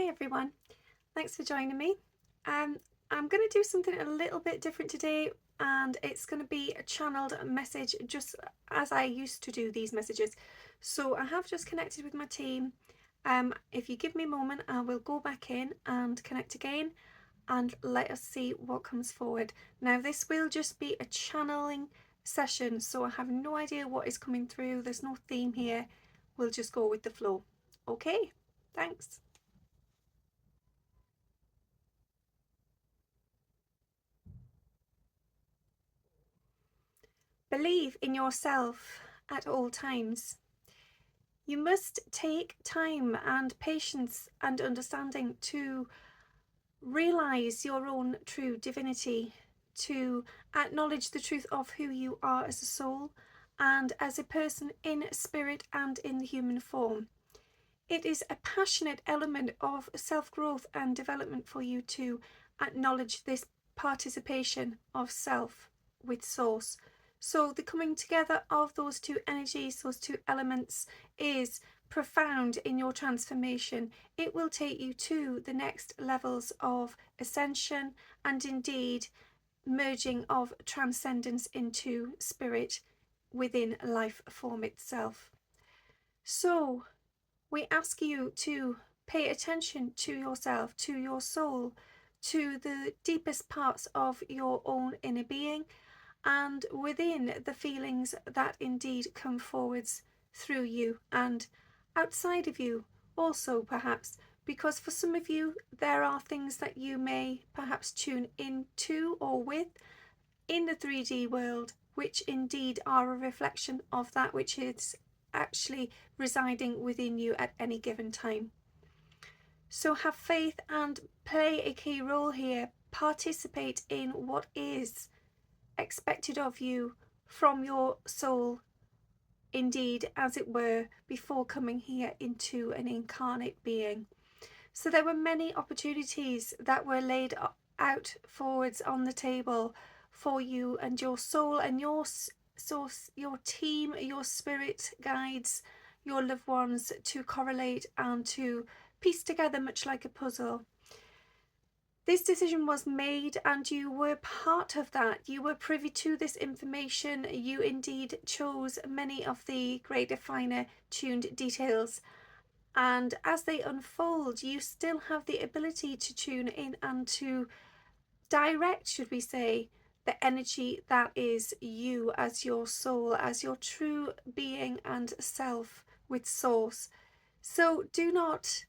Hi everyone, thanks for joining me. I'm going to do something a little bit different today, and it's going to be a channeled message just as I used to do these messages. So I have just connected with my team. If you give me a moment, I will go back in and connect again and let us see what comes forward. Now this will just be a channeling session, so I have no idea what is coming through. There's no theme here. We'll just go with the flow. Okay, thanks. Believe in yourself at all times. You must take time and patience and understanding to realize your own true divinity, to acknowledge the truth of who you are as a soul and as a person in spirit and in the human form. It is a passionate element of self-growth and development for you to acknowledge this participation of self with source. So the coming together of those two energies, those two elements, is profound in your transformation. It will take you to the next levels of ascension and indeed merging of transcendence into spirit within life form itself. So we ask you to pay attention to yourself, to your soul, to the deepest parts of your own inner being, and within the feelings that indeed come forwards through you and outside of you also, perhaps, because for some of you there are things that you may perhaps tune into or with in the 3D world, which indeed are a reflection of that which is actually residing within you at any given time. So have faith and play a key role here. Participate in what is expected of you from your soul, indeed, as it were, before coming here into an incarnate being. So there were many opportunities that were laid out forwards on the table for you and your soul and your source, your team, your spirit guides, your loved ones, to correlate and to piece together, much like a puzzle. This decision was made and you were part of that. You were privy to this information. You indeed chose many of the greater, finer tuned details. And as they unfold, you still have the ability to tune in and to direct, should we say, the energy that is you as your soul, as your true being and self with source. So do not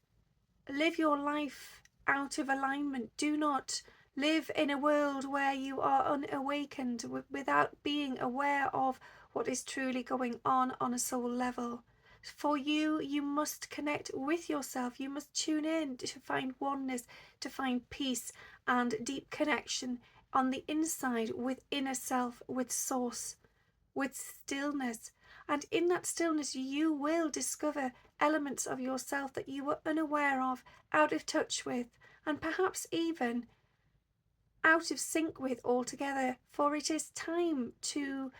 live your life out of alignment. Do not live in a world where you are unawakened without being aware of what is truly going on a soul level. For you, you must connect with yourself. You must tune in to find oneness, to find peace and deep connection on the inside with inner self, with source, with stillness. And in that stillness, you will discover elements of yourself that you were unaware of, out of touch with, and perhaps even out of sync with altogether. For it is time to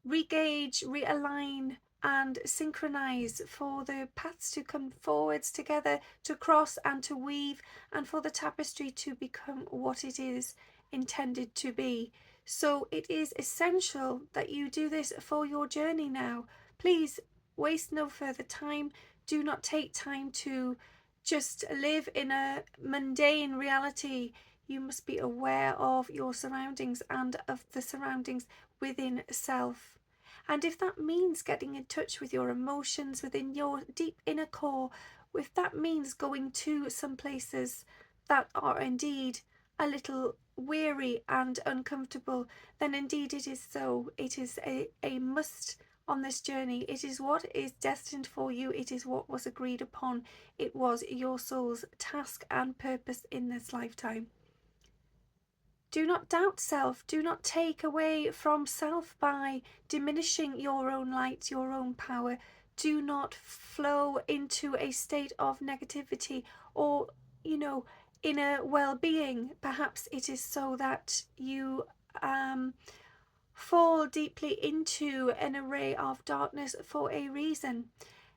re-gauge, realign and synchronize, for the paths to come forwards together, to cross and to weave, and for the tapestry to become what it is intended to be. So it is essential that you do this for your journey now. Please waste no further time. Do not take time to just live in a mundane reality. You must be aware of your surroundings and of the surroundings within self. And if that means getting in touch with your emotions within your deep inner core, if that means going to some places that are indeed a little weary and uncomfortable, then indeed it is so. It is a must on this journey. It is what is destined for you. It is what was agreed upon. It was your soul's task and purpose in this lifetime. Do not doubt self. Do not take away from self by diminishing your own light, your own power. Do not flow into a state of negativity or, inner well-being. Perhaps it is so that you fall deeply into an array of darkness for a reason.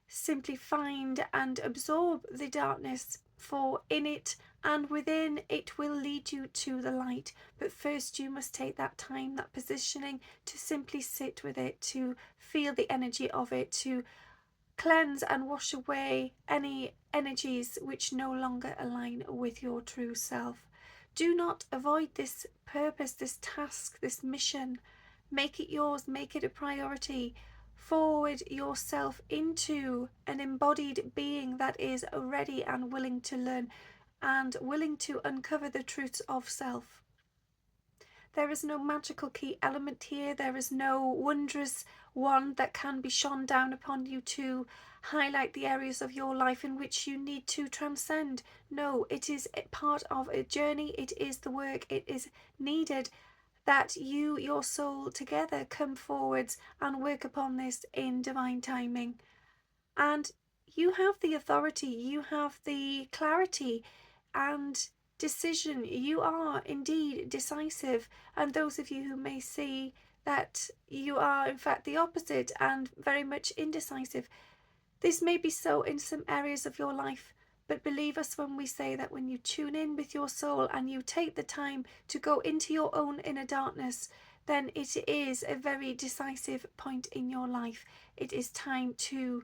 Simply find and absorb the darkness for in it and within it will lead you to the light. But first you must take that time, that positioning, to simply sit with it, to feel the energy of it, to cleanse and wash away any energies which no longer align with your true self. Do not avoid this purpose, this task, this mission. Make it yours, make it a priority. Forward yourself into an embodied being that is ready and willing to learn and willing to uncover the truths of self. There is no magical key element here. There is no wondrous one that can be shone down upon you to highlight the areas of your life in which you need to transcend. No, it is part of a journey. It is the work. It is needed that you, your soul together, come forwards and work upon this in divine timing. And you have the authority, you have the clarity and decision. You are indeed decisive. And those of you who may see that you are in fact the opposite and very much indecisive, this may be so in some areas of your life. But believe us when we say that when you tune in with your soul and you take the time to go into your own inner darkness, then it is a very decisive point in your life. It is time to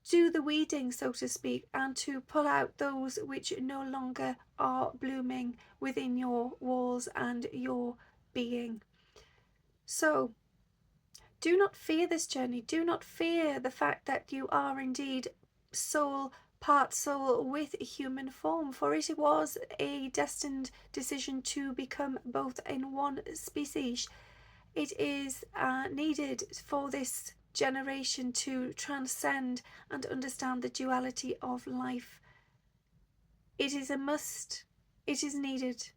do the weeding, so to speak, and to pull out those which no longer are blooming within your walls and your being. So do not fear this journey. Do not fear the fact that you are indeed soul, part soul with human form, for it was a destined decision to become both in one species. It is needed for this generation to transcend and understand the duality of life. It is a must. It is needed.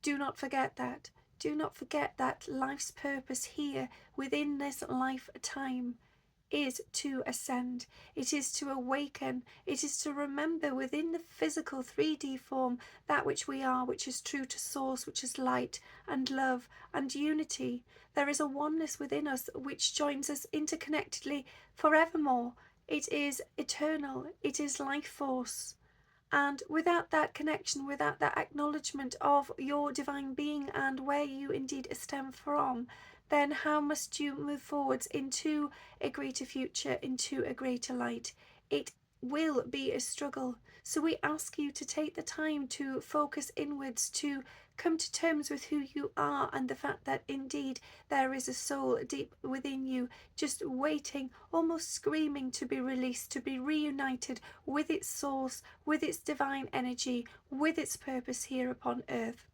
Do not forget that. Do not forget that life's purpose here within this lifetime is to ascend. It is to awaken. It is to remember within the physical 3D form that which we are, which is true to source, which is light and love and unity. There is a oneness within us which joins us interconnectedly forevermore. It is eternal. It is life force. And without that connection, without that acknowledgement of your divine being and where you indeed stem from, then how must you move forwards into a greater future, into a greater light? It will be a struggle. So we ask you to take the time to focus inwards, to come to terms with who you are and the fact that indeed there is a soul deep within you, just waiting, almost screaming to be released, to be reunited with its source, with its divine energy, with its purpose here upon earth.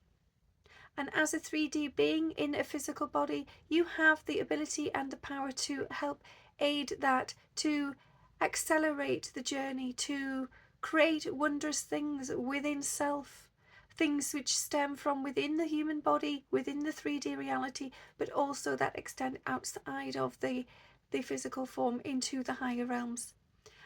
And as a 3D being in a physical body, you have the ability and the power to help aid that, to accelerate the journey, to create wondrous things within self, things which stem from within the human body, within the 3D reality, but also that extend outside of the physical form into the higher realms.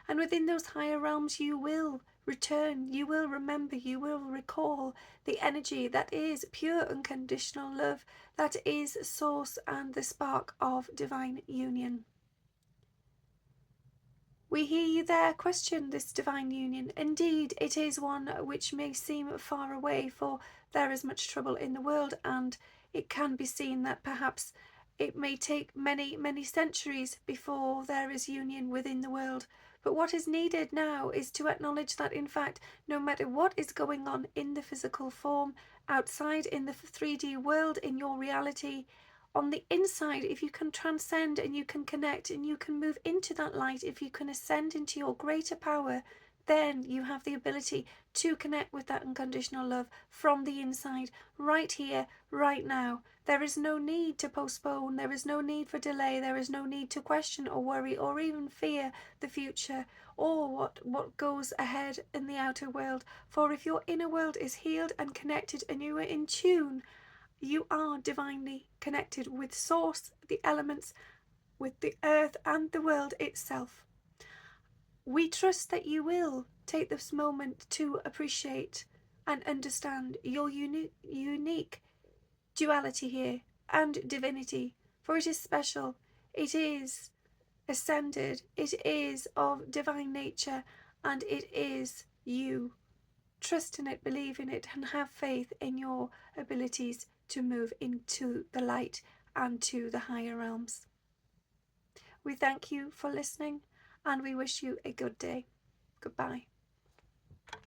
And within those higher realms you will return, you will remember, you will recall the energy that is pure unconditional love, that is source and the spark of divine union. We hear you there question this divine union. Indeed, it is one which may seem far away, for there is much trouble in the world, and it can be seen that perhaps it may take many, many centuries before there is union within the world. But what is needed now is to acknowledge that, in fact, no matter what is going on in the physical form, outside in the 3D world, in your reality, on the inside, if you can transcend and you can connect and you can move into that light, if you can ascend into your greater power, then you have the ability to connect with that unconditional love from the inside, right here, right now. There is no need to postpone. There is no need for delay. There is no need to question or worry or even fear the future or what goes ahead in the outer world. For if your inner world is healed and connected and you are in tune, you are divinely connected with source, the elements, with the earth and the world itself. We trust that you will take this moment to appreciate and understand your unique duality here and divinity, for it is special, it is ascended, it is of divine nature, and it is you. trust in it, believe in it, and have faith in your abilities to move into the light and to the higher realms. We thank you for listening, and we wish you a good day. Goodbye.